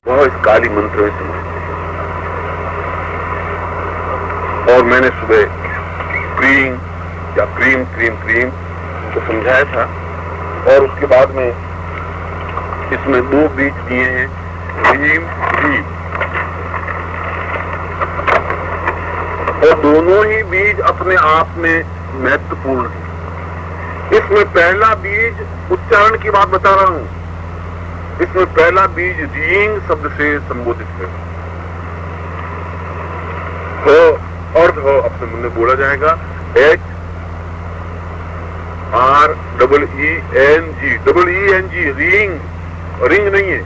वह इस काली मंत्र में समझते हैं। और मैंने सुबह क्रीम या क्रीम क्रीम क्रीम को समझाया था, और उसके बाद में इसमें 2 बीज दिए हैं, रीम रीम, और दोनों ही बीज अपने आप में महत्वपूर्ण है। इसमें पहला बीज उच्चारण की बात बता रहा हूं, इसमें पहला बीज रींग शब्द से संबोधित है। हो अर्ध हो अपने मुंह में बोला जाएगा, HREENG, रींग, रिंग नहीं है।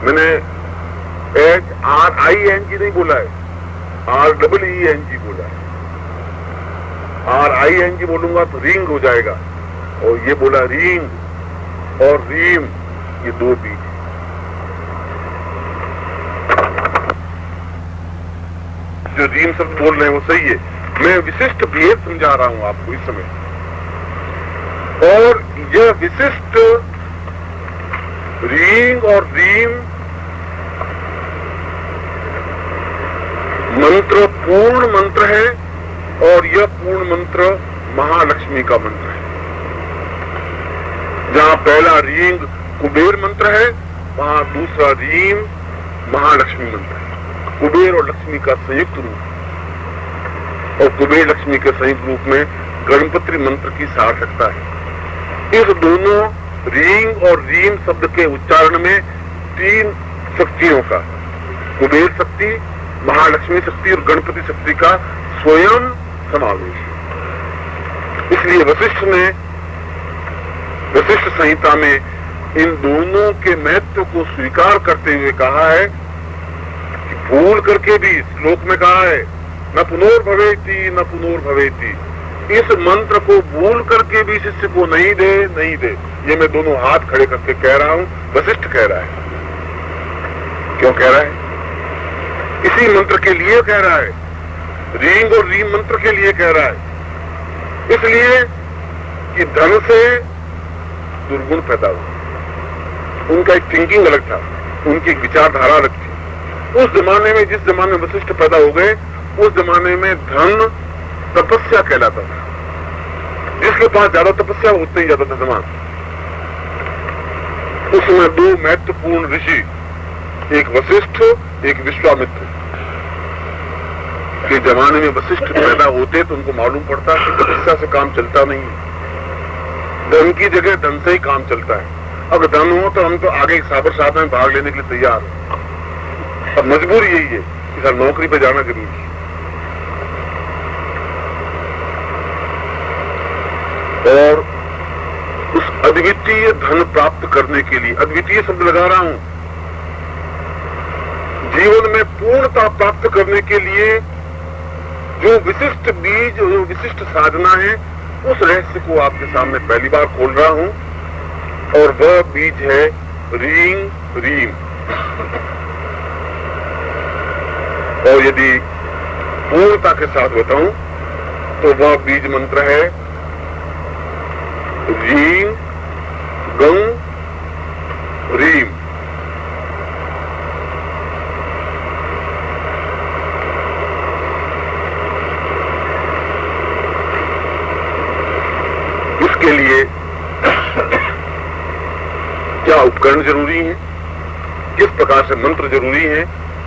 मैंने HRING नहीं बोला है, REENG बोला है। RING बोलूंगा तो रिंग हो जाएगा, और ये बोला रिंग और रीम, ये 2 बीज। जो रीम शब्द बोल रहे हैं वो सही है, मैं विशिष्ट भेद समझा रहा हूं आपको इस समय। और यह विशिष्ट रींग और रीम मंत्र पूर्ण मंत्र है, और यह पूर्ण मंत्र महालक्ष्मी का मंत्र है। जहां पहला रींग कुबेर मंत्र है, वहां दूसरा रीम महालक्ष्मी मंत्र है। कुबेर और लक्ष्मी का संयुक्त रूप, और कुबेर लक्ष्मी के संयुक्त रूप में गणपति मंत्र की सार्थकता है। इस दोनों रींग और रीम शब्द के उच्चारण में 3 शक्तियों का, कुबेर शक्ति, महालक्ष्मी शक्ति और गणपति शक्ति का स्वयं समावेश है। इसलिए वशिष्ठ संहिता में इन दोनों के महत्व को स्वीकार करते हुए कहा है कि भूल करके भी, श्लोक में कहा है न पुनर्भवेति न पुनर्भवेति, इस मंत्र को भूल करके भी शिष्य को नहीं दे। ये मैं दोनों हाथ खड़े करके कह रहा हूं, वशिष्ठ कह रहा है। क्यों कह रहा है? इसी मंत्र के लिए कह रहा है, रींग और रीम मंत्र के लिए कह रहा है। इसलिए कि धन से दुर्गुण पैदा हुआ, उनका एक थिंकिंग अलग था, उनकी एक विचारधारा अलग थी। उस जमाने में, जिस जमाने में वशिष्ठ पैदा हो गए, उस जमाने में धन तपस्या कहलाता था। जिसके पास ज्यादा तपस्या उतना ही ज्यादा था जमान। उसमें 2 महत्वपूर्ण ऋषि, एक वशिष्ठ एक विश्वामित्र के जमाने में वशिष्ठ पैदा होते तो उनको मालूम पड़ता कि तपस्या से काम चलता नहीं है, धन की जगह धन से ही काम चलता है। अगर धन हो तो हम तो आगे साबर साहब में भाग लेने के लिए तैयार हैं। अब मजबूरी यही है कि सर नौकरी पे जाना जरूरी है। और उस अद्वितीय धन प्राप्त करने के लिए, अद्वितीय शब्द लगा रहा हूं, जीवन में पूर्णता प्राप्त करने के लिए जो विशिष्ट बीज, जो विशिष्ट साधना है, उस रहस्य को आपके सामने पहली बार खोल रहा हूं। और वह बीज है रींग रीम। और यदि पूर्णता के साथ बताऊं तो वह बीज मंत्र है रींग गंग रीम। इसके लिए क्या उपकरण जरूरी है, किस प्रकार से मंत्र जरूरी है,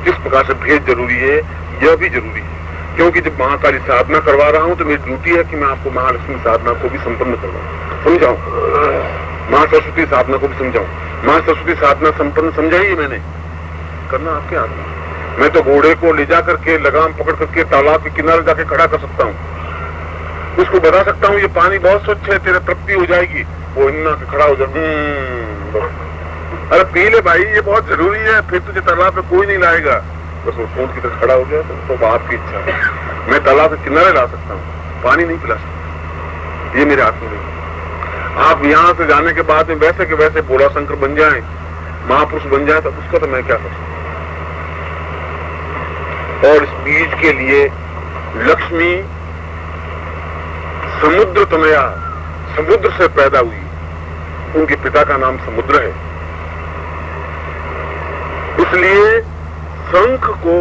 किस प्रकार से भेद जरूरी है, यह भी जरूरी है। क्योंकि जब महाकाली साधना करवा रहा हूं तो मेरी ड्यूटी है कि मैं आपको महालक्ष्मी साधना को भी संपन्न करवाऊं, समझाऊं, महासरस्वती साधना को भी समझाऊं। महासरस्वती साधना संपन्न समझाई है मैंने, करना आपके हाथ में। मैं तो घोड़े को ले जा करके लगाम पकड़ करके तालाब के किनारे जाके खड़ा कर सकता हूँ, उसको बता सकता हूँ ये पानी बहुत स्वच्छ है, तेरे तृप्ति हो जाएगी। वो इन्ना के खड़ा हो जाए, अरे पी ले भाई, ये बहुत जरूरी है, फिर तुझे तालाब पे कोई नहीं लाएगा। बस वो ऊंट की तरह खड़ा हो गया तो आपकी इच्छा है। मैं तालाब के किनारे ला सकता हूँ, पानी नहीं पिला सकता, ये मेरे हाथ में नहीं। आप यहाँ से जाने के बाद में वैसे के वैसे भोला शंकर बन जाए, महापुरुष बन जाए, तो उसका तो मैं क्या कर सकता। और इस बीज के लिए लक्ष्मी समुद्र तनया, समुद्र से पैदा हुई, उनके पिता का नाम समुद्र है। इसलिए शंख को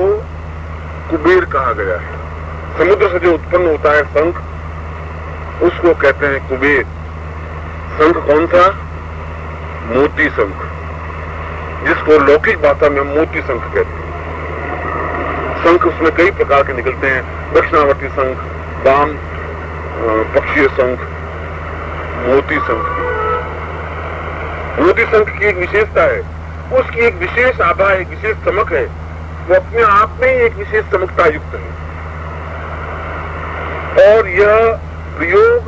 कुबेर कहा गया है। समुद्र से जो उत्पन्न होता है शंख, उसको कहते हैं कुबेर। शंख कौन सा? मोती शंख, जिसको लौकिक भाषा में मोती शंख कहते हैं। शंख उसमें कई प्रकार के निकलते हैं, दक्षिणावर्ती शंख, वाम पक्षीय शंख, मोती शंख। मोती शंख की एक विशेषता है, उसकी एक विशेष आभा, एक विशेष चमक है, वो अपने आप में एक विशेष चमकता युक्त है। और यह प्रयोग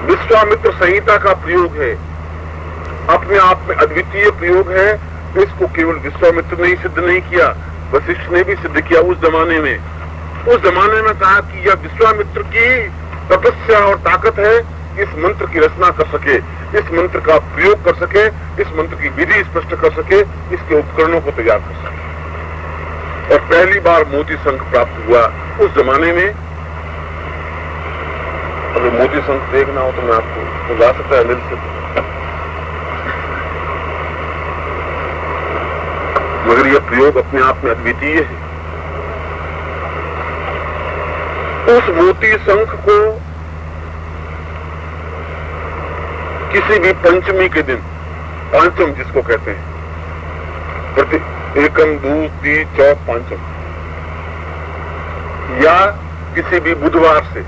विश्वामित्र संहिता का प्रयोग है, अपने आप में अद्वितीय प्रयोग है। इसको केवल विश्वामित्र ने ही सिद्ध नहीं किया, वशिष्ठ ने भी सिद्ध किया उस जमाने में। उस जमाने में कहा कि यह विश्वामित्र की तपस्या और ताकत है, इस मंत्र की रचना कर सके, इस मंत्र का प्रयोग कर सके, इस मंत्र की विधि स्पष्ट कर सके, इसके उपकरणों को तैयार कर सके। और पहली बार मोती शंख प्राप्त हुआ उस जमाने में। अगर मोती शंख देखना हो तो मैं आपको बुला सकता है अनिल से, मगर यह प्रयोग अपने आप में अद्वितीय है। उस मोती शंख को किसी भी पंचमी के दिन, पांचम जिसको कहते हैं, प्रति एकम दूज ती चौथ पांचम, या किसी भी बुधवार से,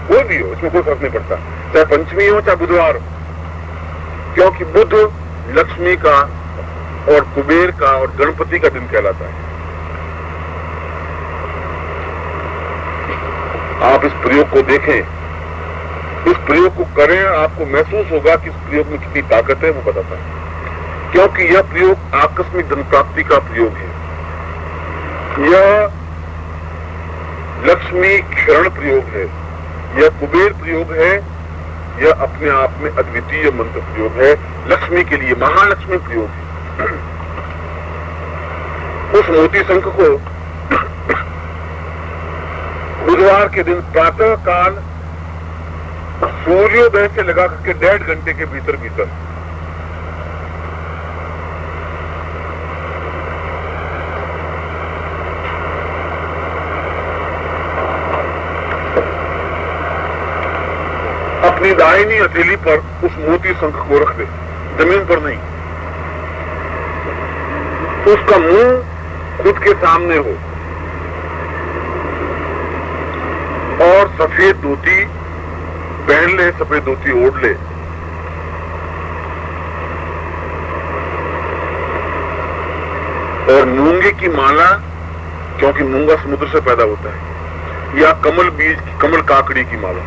कोई भी हो, इसमें कोई फर्क नहीं पड़ता, चाहे पंचमी हो चाहे बुधवार हो, क्योंकि बुध लक्ष्मी का और कुबेर का और गणपति का दिन कहलाता है। आप इस प्रयोग को देखें, इस प्रयोग को करें, आपको महसूस होगा कि इस प्रयोग में कितनी ताकत है, वो बताता है। क्योंकि यह प्रयोग आकस्मिक धन प्राप्ति का प्रयोग है, यह लक्ष्मी क्षरण प्रयोग है, यह कुबेर प्रयोग है, यह अपने आप में अद्वितीय मंत्र प्रयोग है, लक्ष्मी के लिए महालक्ष्मी प्रयोग है। उस मोती शंख को बुधवार के दिन प्रातः काल सूर्योदय से लगा करके 1.5 घंटे के भीतर भीतर अपनी दाहिनी हथेली पर उस मोती शंख को रख दे, जमीन पर नहीं। उसका मुंह खुद के सामने हो और सफेद धोती पहन ले, सफेद धोती ओढ़ ले। और मूंगे की माला, क्योंकि मूंगा समुद्र से पैदा होता है, या कमल बीज की, कमल काकड़ी की माला,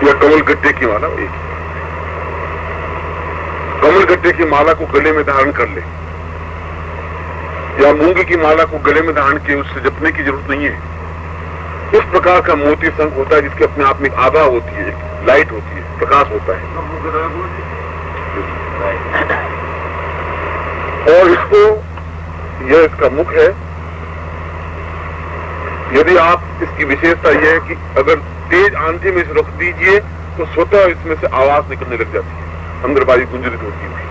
या कमल गट्टे की माला, एक कमल गट्टे की माला को गले में धारण कर ले, या मूंगे की माला को गले में धारण किए, उससे जपने की जरूरत नहीं है। इस प्रकार का मोती शंख होता है, जिसके अपने आप में आभा होती है, लाइट होती है, प्रकाश होता है। और इसको, यह इसका मुख है। यदि आप, इसकी विशेषता यह है कि अगर तेज आंधी में इसे रख दीजिए तो स्वतः इसमें से आवाज निकलने लग जाती है, अंदर वायु गुंजरित होती है।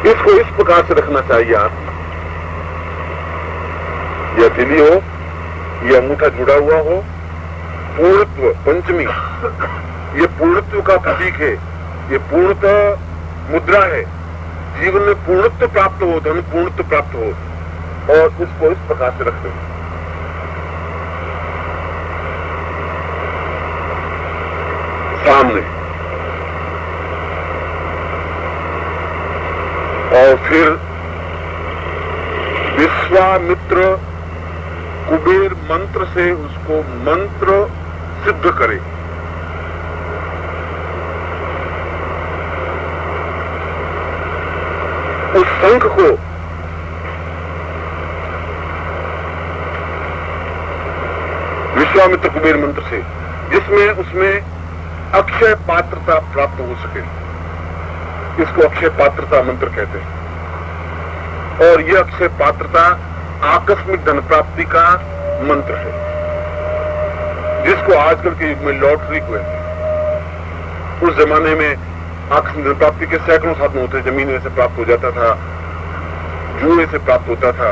इसको इस प्रकार से रखना चाहिए आप, यह हथेली हो, यह अंगूठा जुड़ा हुआ हो, पूर्णत्व पंचमी, ये पूर्णत्व का प्रतीक है, ये पूर्णतः मुद्रा है, जीवन में पूर्णत्व प्राप्त हो, धन पूर्णत्व प्राप्त हो, और इसको इस प्रकार से रखते हैं सामने। और फिर विश्वामित्र कुबेर मंत्र से उसको मंत्र सिद्ध करे। उस शंख को विश्वामित्र कुबेर मंत्र से, जिसमें उसमें अक्षय पात्रता प्राप्त हो सके, इसको अक्षय पात्रता मंत्र कहते हैं। और यह अक्षय पात्रता आकस्मिक धन प्राप्ति का मंत्र है, जिसको आजकल के युग में लॉटरी कहते हैं। उस जमाने में आकस्मिक धन प्राप्ति के सैकड़ों साधन होते, जमीन में से प्राप्त हो जाता था, जुए से प्राप्त होता था,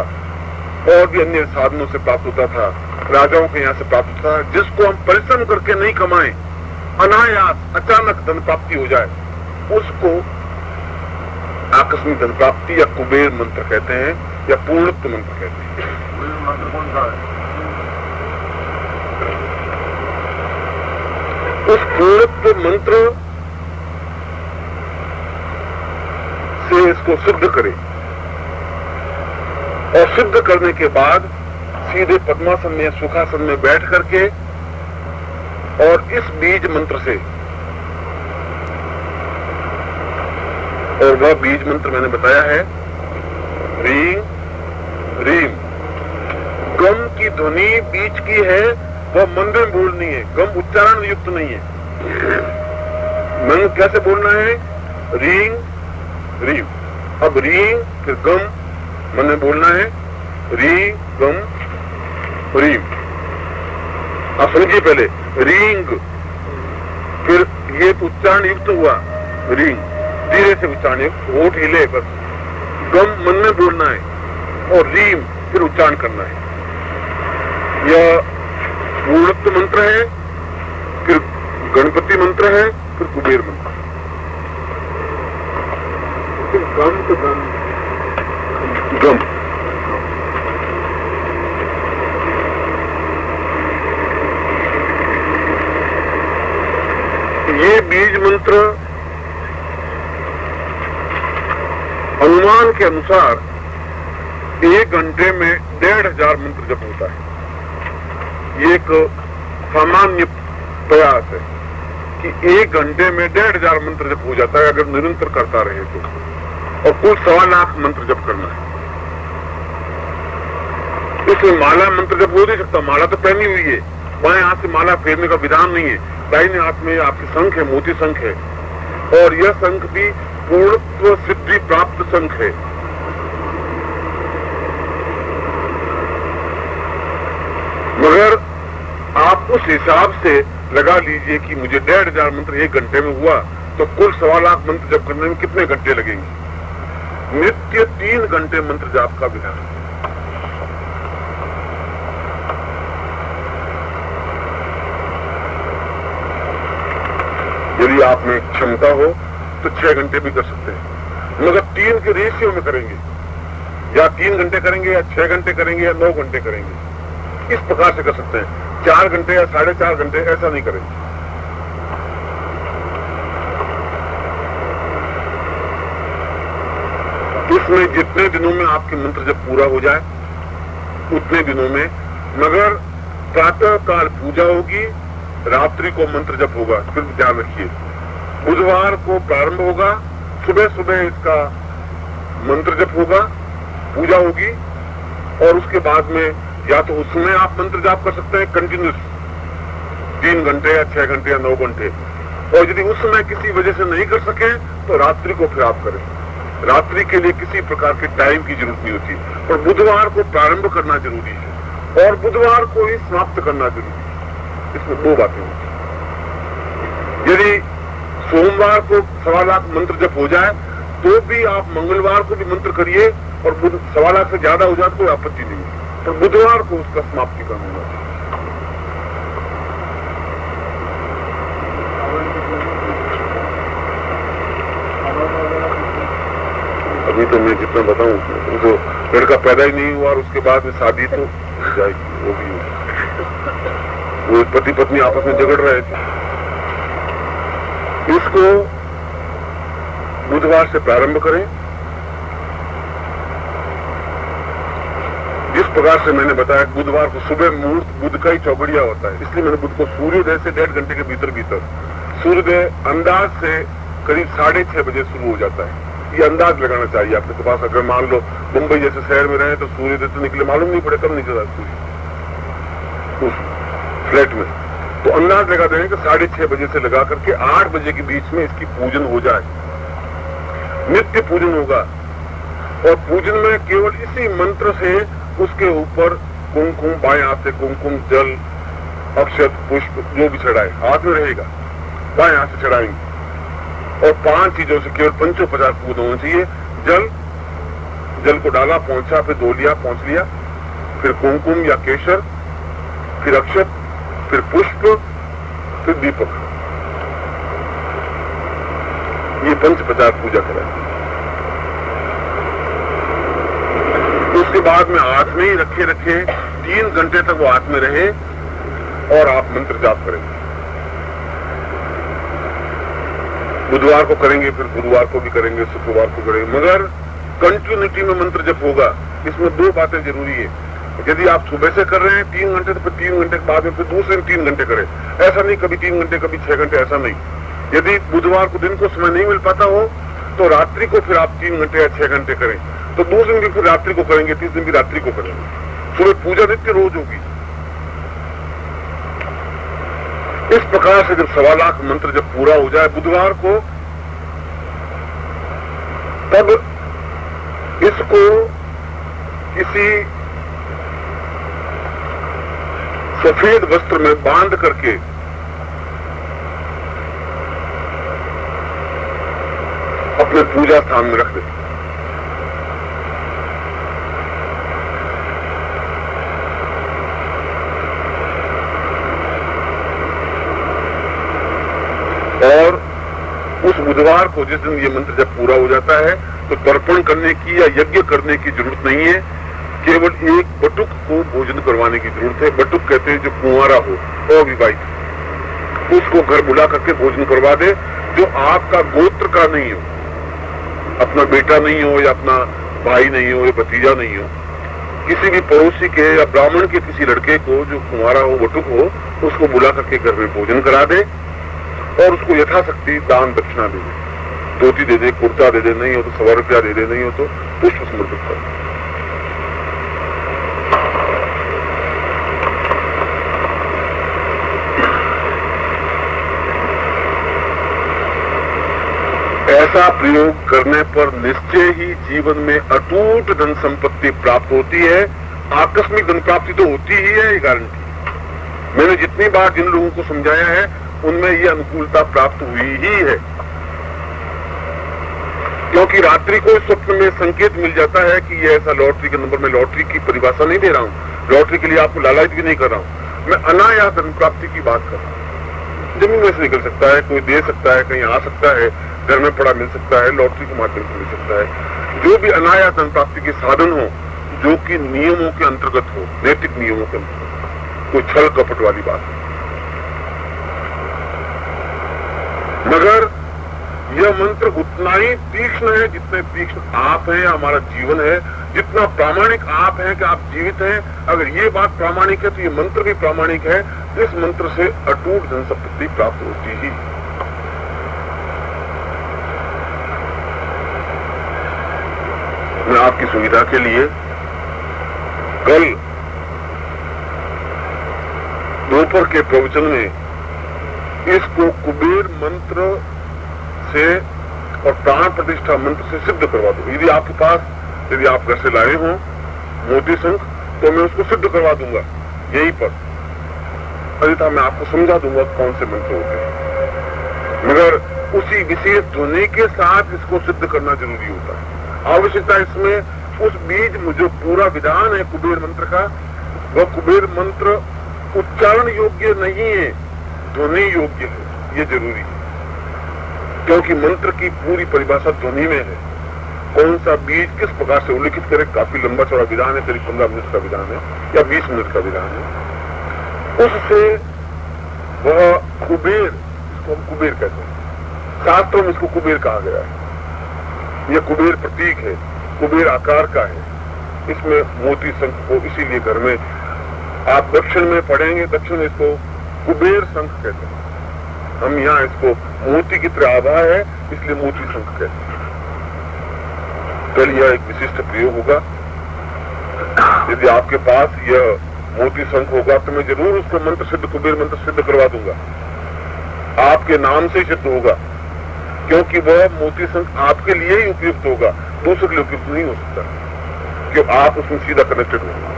और भी अन्य साधनों से प्राप्त होता था, राजाओं के यहाँ से प्राप्त होता था, जिसको हम परिश्रम करके नहीं कमाएं, अनायास अचानक धन प्राप्ति हो जाए, उसको आकस्मिक धन प्राप्ति या कुबेर मंत्र कहते हैं, या पूर्णत्व मंत्र कहते हैं। मंत्र कौन सा है? उस पूर्णत्व मंत्र से इसको सिद्ध करें, और सिद्ध करने के बाद सीधे पद्मासन में सुखासन में बैठ करके, और इस बीज मंत्र से, और वह बीज मंत्र मैंने बताया है रीम रीम। गम की ध्वनि बीच की है, वह मन में बोलनी है, गम उच्चारण युक्त नहीं है। मन कैसे बोलना है? रीम रीम। अब रीम फिर गम मन में बोलना है, री गम रीम। आप समझिए, पहले रींग, फिर ये तो उच्चारण युक्त हुआ रींग, धीरे से उच्चारण युक्त, होठ हिले बस, गम मन में बोलना है, और रीम फिर उच्चारण करना है। यह पूर्णत्व मंत्र है, फिर गणपति मंत्र है, फिर कुबेर मंत्र। फिर गम तो गम गम ये बीज मंत्र अनुमान के अनुसार 1 घंटे में 1500 मंत्र जप होता है। ये एक सामान्य प्रयास है कि 1 घंटे में 1500 मंत्र जप हो जाता है, अगर निरंतर करता रहे तो, और कुल 1.25 लाख मंत्र जप करना है। इसमें माला मंत्र जप हो नहीं सकता, माला तो पहनी हुई है, बाएं हाथ से माला फेरने का विधान नहीं है, दाहिने हाथ में आपकी शंख है, मोती शंख है, और यह शंख भी पूर्णत्व सिद्धि प्राप्त शंख है। मगर आप उस हिसाब से लगा लीजिए कि मुझे 1500 मंत्र 1 घंटे में हुआ, तो कुल 1.25 लाख मंत्र जप करने में कितने घंटे लगेंगे? नित्य 3 घंटे मंत्र जाप का विधान है। यदि आप में क्षमता हो तो 6 घंटे भी कर सकते हैं, मगर 3 के रेशियो में करेंगे, या 3 घंटे करेंगे, या 6 घंटे करेंगे, या 9 घंटे करेंगे, इस प्रकार से कर सकते हैं। 4 घंटे या 4.5 घंटे ऐसा नहीं करेंगे। इसमें जितने दिनों में आपके मंत्र जब पूरा हो जाए उतने दिनों में, मगर प्रातः काल पूजा होगी, रात्रि को मंत्र जप होगा। फिर ध्यान रखिए, बुधवार को प्रारंभ होगा, सुबह सुबह इसका मंत्र जप होगा, पूजा होगी, और उसके बाद में या तो उसमें आप मंत्र जाप कर सकते हैं कंटिन्यूस 3 घंटे या 6 घंटे या 9 घंटे, और यदि उस समय किसी वजह से नहीं कर सके तो रात्रि को फिर आप करें। रात्रि के लिए किसी प्रकार के टाइम की जरूरत नहीं होती, और बुधवार को प्रारंभ करना जरूरी है, और बुधवार को ही समाप्त करना जरूरी है। इसमें 2 बातें होती। यदि सोमवार को 1.25 लाख मंत्र जप हो जाए तो भी आप मंगलवार को भी मंत्र करिए, और 1.25 लाख से ज्यादा हो जाए तो कोई आपत्ति नहीं है, पर बुधवार को उसका समाप्ति करना होगा। अभी तो मैं जितना बताऊं, तो लड़का पैदा ही नहीं हुआ और उसके बाद में शादी तो जाएगी, वो भी वो पति पत्नी आपस में झगड़ रहे थे। इसको बुधवार से प्रारंभ करें, जिस प्रकार से मैंने बताया बुधवार को सुबह मुहूर्त बुध का ही चौगड़िया होता है, इसलिए मैंने बुध को सूर्योदय से 1.5 घंटे के भीतर सूर्योदय अंदाज से करीब 6:30 बजे शुरू हो जाता है। ये अंदाज लगाना चाहिए आपके पास। अगर मान लो मुंबई जैसे शहर में रहे तो सूर्योदय से निकले मालूम नहीं पड़े, कब निकला सूर्य उस फ्लैट में, तो अंदाज लगा देंगे कि 6:30 बजे से लगा करके 8 बजे के बीच में इसकी पूजन हो जाए। नित्य पूजन होगा, और पूजन में केवल इसी मंत्र से उसके ऊपर कुमकुम, बाएं हाथ से कुमकुम, जल, अक्षत, पुष्प जो भी चढ़ाए हाथ में रहेगा, बाएं हाथ से चढ़ाएंगे, और 5 चीजों से केवल पंचोपचार पूर्ण होना चाहिए। जल को डाला, पहुंचा, फिर धो लिया, पहुंच लिया, फिर कुमकुम या केशर, फिर अक्षत, फिर पुष्प, फिर दीपक। ये पंचोपचार पूजा कराए। उसके बाद में हाथ में ही रखे 3 घंटे तक वो हाथ में रहे और आप मंत्र जाप करेंगे। बुधवार को करेंगे, फिर गुरुवार को भी करेंगे, शुक्रवार को करेंगे, मगर कंटिन्यूटी में मंत्र जप होगा। इसमें 2 बातें जरूरी है। यदि आप सुबह से कर रहे हैं 3 घंटे, तो फिर 3 घंटे के बाद में फिर दूसरे 3 घंटे करें। ऐसा नहीं कभी 3 घंटे कभी 6 घंटे, ऐसा नहीं। यदि बुधवार को दिन को समय नहीं मिल पाता हो तो रात्रि को फिर आप 3 घंटे या 6 घंटे करें, तो दूसरे दिन भी फिर रात्रि को करेंगे, तीसरे दिन भी रात्रि को करेंगे। सुबह पूजा नित्य रोज होगी। इस प्रकार से जब 1.25 लाख मंत्र जब पूरा हो जाए बुधवार को, तब इसको किसी सफेद वस्त्र में बांध करके अपने पूजा स्थान में रख दें। और उस बुधवार को जिस दिन ये मंत्र जब पूरा हो जाता है तो तर्पण करने की या यज्ञ करने की जरूरत नहीं है। केवल एक बटुक को भोजन करवाने की जरूरत है। बटुक कहते हैं जो कुंवारा हो, अविवाहित, उसको घर बुला करके भोजन करवा दे, जो आपका गोत्र का नहीं हो, अपना बेटा नहीं हो या अपना भाई नहीं हो या भतीजा नहीं हो, किसी भी पड़ोसी के या ब्राह्मण के किसी लड़के को जो कुंवारा हो, बटुक हो, उसको बुला करके घर में भोजन करा दे और उसको यथाशक्ति दान दक्षिणा दे दे। धोती दे दे, कुर्ता दे दे, नहीं हो तो 100 रुपया दे दे, नहीं हो तो पुष्प समर्पित कर। ऐसा प्रयोग करने पर निश्चय ही जीवन में अटूट धन संपत्ति प्राप्त होती है। आकस्मिक धन प्राप्ति तो होती ही है, ये गारंटी। मैंने जितनी बार जिन लोगों को समझाया है उनमें ये अनुकूलता प्राप्त हुई ही है, क्योंकि रात्रि को स्वप्न में संकेत मिल जाता है कि ये ऐसा लॉटरी के नंबर। में लॉटरी की परिभाषा नहीं दे रहा हूं, लॉटरी के लिए आपको लालच भी नहीं कर रहा हूं, मैं अनायास धन प्राप्ति की बात कर रहा हूं। जमीन में से निकल सकता है, कोई दे सकता है, कहीं आ सकता है, घर में पड़ा मिल सकता है, लॉटरी के माध्यम से मिल सकता है। जो भी अनायास धन प्राप्ति के साधन हो, जो कि नियमों के अंतर्गत हो, नैतिक नियमों के अंतर्गत, कोई छल कपट वाली बात है। मगर यह मंत्र उतना ही तीक्ष्ण है जितने तीक्ष्ण आप हैं, हमारा जीवन है, जितना प्रामाणिक आप हैं कि आप जीवित हैं। अगर ये बात प्रामाणिक है तो ये मंत्र भी प्रामाणिक है। इस मंत्र से अटूट धन संपत्ति प्राप्त होती ही। मैं आपकी सुविधा के लिए कल दोपहर के प्रवचन में इसको कुबेर मंत्र से और प्राण प्रतिष्ठा मंत्र से सिद्ध करवा दूंगा। यदि आपके पास, यदि आप घर से लाए हो मोती शंख, तो मैं उसको सिद्ध करवा दूंगा यहीं पर। अन्यथा मैं आपको समझा दूंगा कौन से मंत्र होते हैं, मगर उसी विशेष ध्वनि के साथ इसको सिद्ध करना जरूरी होता है। आवश्यकता इसमें उस बीज जो पूरा विधान है कुबेर मंत्र का, वह कुबेर मंत्र उच्चारण योग्य नहीं है, ध्वनि योग्य है। ये जरूरी है, क्योंकि मंत्र की पूरी परिभाषा ध्वनि में है। कौन सा बीज किस प्रकार से उल्लिखित करे, काफी लंबा चौड़ा विधान है, करीब 15 मिनट का विधान है या 20 मिनट का विधान है। उससे वह कुबेर, इसको हम कुबेर कहते हैं, शास्त्रों में इसको कुबेर कहा गया है। यह कुबेर प्रतीक है, कुबेर आकार का है। इसमें मोती शंख को इसीलिए घर में आप दक्षिण में पढ़ेंगे, दक्षिण में इसको कुबेर शंख कहते हैं। हम यहाँ इसको मोती की तरह आभा है, इसलिए मोती शंख कहते हैं। कल यह एक विशिष्ट प्रयोग होगा। यदि आपके पास यह मोती शंख होगा तो मैं जरूर उसको मंत्र सिद्ध, कुबेर मंत्र सिद्ध करवा दूंगा। आपके नाम से सिद्ध होगा, क्योंकि वह मोती शंख आपके लिए ही उपयुक्त होगा, दूसरे के लिए उपयुक्त नहीं हो सकता, क्यों आप उसमें सीधा कनेक्टेड होंगे।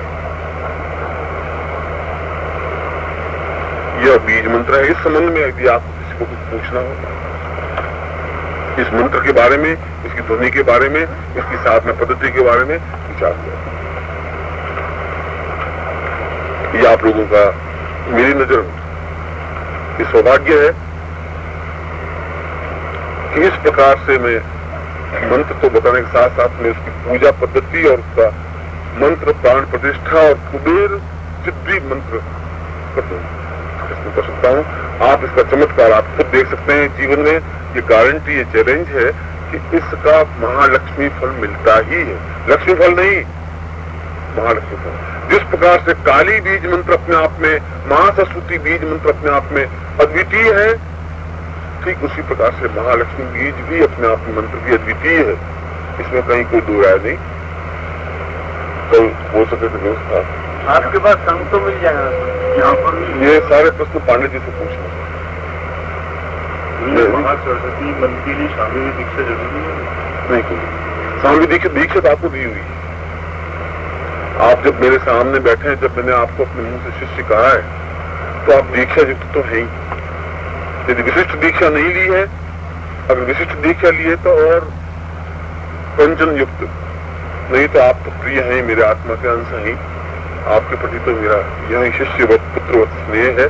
यह बीज मंत्र है। इस संबंध में यदि आपको किसी को कुछ पूछना हो इस मंत्र के बारे में, इसकी ध्वनि के बारे में, इसकी साधना पद्धति के बारे में विचार किया। ये आप लोगों का मेरी नजर में ये सौभाग्य है कि इस प्रकार से मैं मंत्र तो बताने के साथ साथ में उसकी पूजा पद्धति और उसका मंत्र प्राण प्रतिष्ठा और कुबेर सिद्धि मंत्र कर सकता हूँ। आप इसका चमत्कार आप खुद देख सकते हैं जीवन में। ये गारंटी, ये चैलेंज है कि इसका महालक्ष्मी फल मिलता ही है। लक्ष्मी फल नहीं, महालक्ष्मी फल। जिस प्रकार से काली बीज मंत्र अपने आप में, महासरस्वती बीज मंत्र अपने आप में अद्वितीय है, ठीक उसी प्रकार से महालक्ष्मी बीज भी अपने आप में मंत्र भी अद्वितीय है। इसमें कहीं कोई दो राय नहीं। तो हो सके तो व्यवस्था आपके पास संग तो मिल जाएगा यहाँ पर। ये सारे प्रश्न पांडे जी से पूछना। महासरस्वती मंत्र के लिए स्वामी दीक्षा जरूरी है? नहीं, कोई स्वामी दीक्षित आपको दी हुई है। आप जब मेरे सामने बैठे हैं, जब मैंने आपको अपने मुंह से शिष्य कहा है, तो आप दीक्षा युक्त तो है ही। यदि विशिष्ट दीक्षा नहीं ली है, अगर विशिष्ट दीक्षा ली है तो और पंचन युक्त, नहीं तो आप तो प्रिय हैं, मेरे आत्मा के अंश हैं। आपके प्रति तो मेरा यही शिष्यवत पुत्रवत स्नेह है।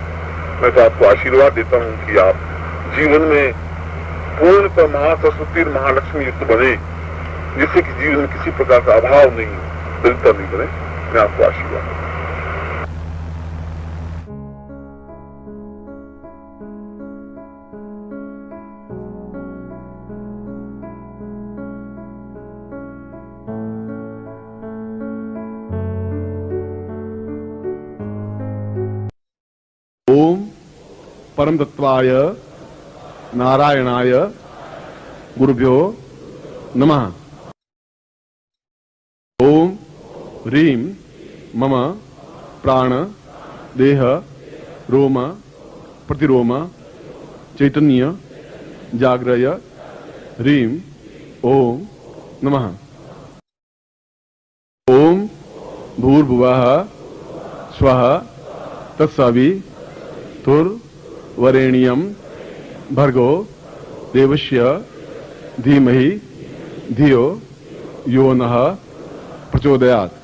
मैं तो आपको आशीर्वाद देता हूँ कि आप जीवन में पूर्णतः महासरस्वती महालक्ष्मी युक्त बने, जिससे कि जीवन में किसी प्रकार का अभाव नहीं, दरिद्रता नहीं बने। मैं आपको आशीर्वाद देता हूं। ओम परम तत्वाय नारायणाय गुरुभ्यो नमः। ओम ह्रीं मम प्राण देह रोम प्रतिरोम चैतन्य जाग्रय ह्रीं ओम नमः। ओम भूर्भुवः स्वः तत्सवितुर्वरेण्यं भर्गो देवस्य धीमहि धियो यो नः प्रचोदयात्।